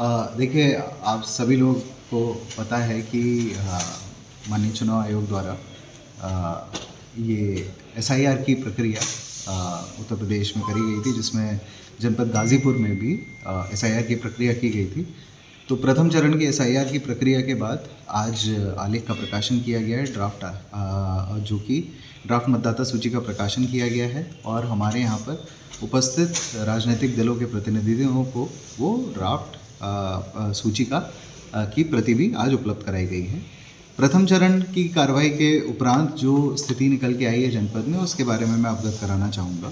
देखिए, आप सभी लोग को पता है कि माननीय चुनाव आयोग द्वारा ये एसआईआर की प्रक्रिया उत्तर प्रदेश में करी गई थी, जिसमें जनपद गाज़ीपुर में भी एसआईआर की प्रक्रिया की गई थी। तो प्रथम चरण की एसआईआर की प्रक्रिया के बाद आज आलेख का प्रकाशन किया गया है, जो कि ड्राफ्ट मतदाता सूची का प्रकाशन किया गया है और हमारे यहाँ पर उपस्थित राजनीतिक दलों के प्रतिनिधियों को वो ड्राफ्ट सूची की प्रति भी आज उपलब्ध कराई गई है। प्रथम चरण की कार्रवाई के उपरांत जो स्थिति निकल के आई है जनपद में, उसके बारे में मैं अवगत कराना चाहूँगा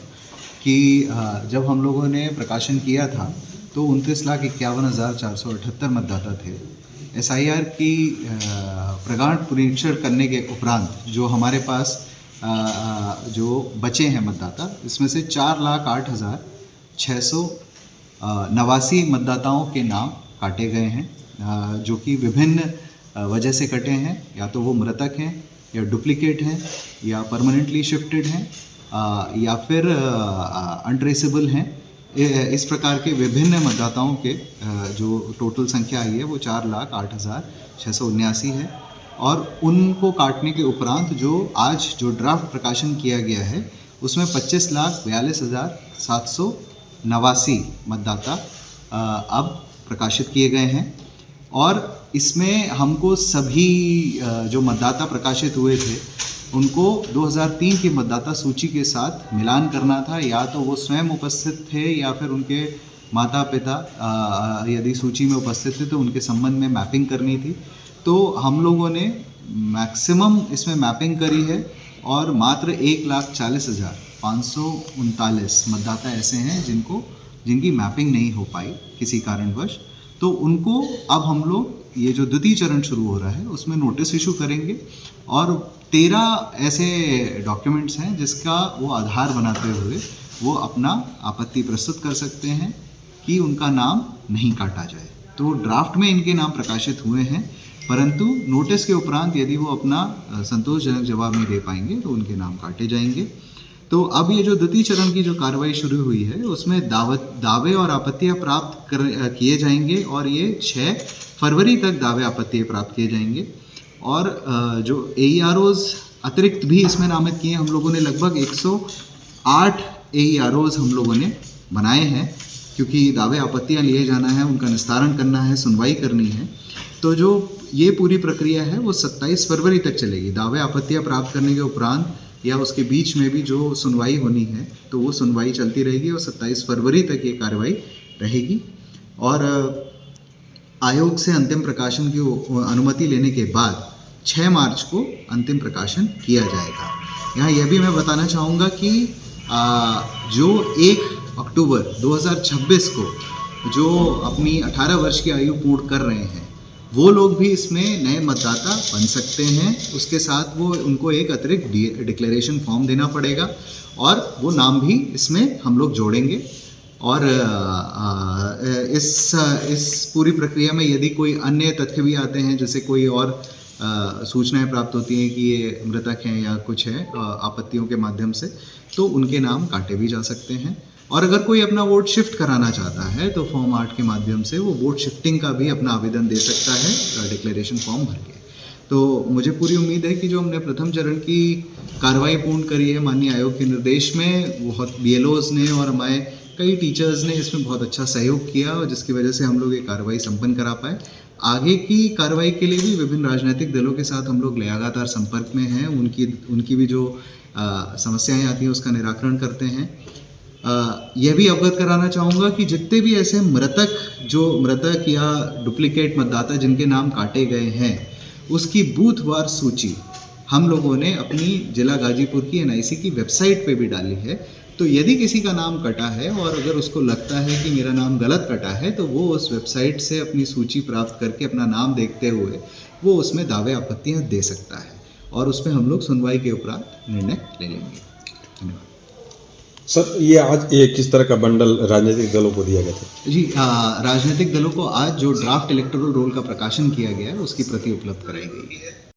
कि जब हम लोगों ने प्रकाशन किया था तो 29,51,478 मतदाता थे। एसआईआर की प्रगाढ़ पुनरीक्षण करने के उपरांत जो हमारे पास जो बचे हैं मतदाता, इसमें से 4,08,689 मतदाताओं के नाम काटे गए हैं, जो कि विभिन्न वजह से कटे हैं। या तो वो मृतक हैं, या डुप्लीकेट हैं, या परमानेंटली शिफ्टेड हैं, या फिर अनट्रेसेबल हैं। इस प्रकार के विभिन्न मतदाताओं के जो टोटल संख्या आई है वो 4,08,679 है। और उनको काटने के उपरांत जो आज जो ड्राफ्ट प्रकाशन किया गया है उसमें 25,42,789 मतदाता अब प्रकाशित किए गए हैं। और इसमें हमको सभी जो मतदाता प्रकाशित हुए थे उनको 2003 की मतदाता सूची के साथ मिलान करना था, या तो वो स्वयं उपस्थित थे या फिर उनके माता पिता यदि सूची में उपस्थित थे तो उनके संबंध में मैपिंग करनी थी। तो हम लोगों ने मैक्सिमम इसमें मैपिंग करी है और मात्र 1,40,539 मतदाता ऐसे हैं जिनकी मैपिंग नहीं हो पाई किसी कारणवश। तो उनको अब हम लोग ये जो द्वितीय चरण शुरू हो रहा है उसमें नोटिस इशू करेंगे और 13 ऐसे डॉक्यूमेंट्स हैं जिसका वो आधार बनाते हुए वो अपना आपत्ति प्रस्तुत कर सकते हैं कि उनका नाम नहीं काटा जाए। तो ड्राफ्ट में इनके नाम प्रकाशित हुए हैं, परंतु नोटिस के उपरांत यदि वो अपना संतोषजनक जवाब नहीं दे पाएंगे तो उनके नाम काटे जाएंगे। तो अब ये जो द्वितीय चरण की जो कार्रवाई शुरू हुई है उसमें दावे और आपत्तियां प्राप्त किए जाएंगे और ये 6 फरवरी तक दावे आपत्तियां प्राप्त किए जाएंगे। और जो AEROs अतिरिक्त भी इसमें नामित किए हम लोगों ने, लगभग 108 AEROs हम लोगों ने बनाए हैं, क्योंकि दावे आपत्तियां लिए जाना है, उनका निस्तारण करना है, सुनवाई करनी है। तो जो ये पूरी प्रक्रिया है वो 27 फरवरी तक चलेगी। दावे आपत्तियां प्राप्त करने के उपरांत या उसके बीच में भी जो सुनवाई होनी है तो वो सुनवाई चलती रहेगी और 27 फरवरी तक ये कार्रवाई रहेगी। और आयोग से अंतिम प्रकाशन की अनुमति लेने के बाद 6 मार्च को अंतिम प्रकाशन किया जाएगा। यहाँ यह भी मैं बताना चाहूँगा कि जो 1 अक्टूबर 2026 को जो अपनी 18 वर्ष की आयु पूर्ण कर रहे हैं वो लोग भी इसमें नए मतदाता बन सकते हैं। उसके साथ वो उनको एक अतिरिक्त डिक्लेरेशन फॉर्म देना पड़ेगा और वो नाम भी इसमें हम लोग जोड़ेंगे। और इस पूरी प्रक्रिया में यदि कोई अन्य तथ्य भी आते हैं, जैसे कोई और सूचनाएं प्राप्त होती हैं कि ये मृतक हैं या कुछ है आपत्तियों के माध्यम से, तो उनके नाम काटे भी जा सकते हैं। और अगर कोई अपना वोट शिफ्ट कराना चाहता है तो फॉर्म 8 के माध्यम से वो वोट शिफ्टिंग का भी अपना आवेदन दे सकता है डिक्लेरेशन फॉर्म भर के। तो मुझे पूरी उम्मीद है कि जो हमने प्रथम चरण की कार्रवाई पूर्ण करी है माननीय आयोग के निर्देश में, बहुत BLOs ने और हमारे कई टीचर्स ने इसमें बहुत अच्छा सहयोग किया और जिसकी वजह से हम लोग ये कार्रवाई संपन्न करा पाए। आगे की कार्रवाई के लिए भी विभिन्न राजनीतिक दलों के साथ हम लोग लगातार संपर्क में हैं। उनकी भी जो समस्याएं आती हैं उसका निराकरण करते हैं। यह भी अवगत कराना चाहूँगा कि जितने भी ऐसे मृतक या डुप्लीकेट मतदाता जिनके नाम काटे गए हैं उसकी बूथवार सूची हम लोगों ने अपनी जिला गाजीपुर की NIC की वेबसाइट पे भी डाली है। तो यदि किसी का नाम कटा है और अगर उसको लगता है कि मेरा नाम गलत कटा है तो वो उस वेबसाइट से अपनी सूची प्राप्त करके अपना नाम देखते हुए वो उसमें दावे आपत्तियां दे सकता है और उसमें हम लोग सुनवाई के उपरांत निर्णय ले लेंगे। धन्यवाद सर। ये आज किस तरह का बंडल राजनीतिक दलों को दिया गया था? जी, राजनीतिक दलों को आज जो ड्राफ्ट इलेक्टोरल रोल का प्रकाशन किया गया है उसकी प्रति उपलब्ध कराई गई है।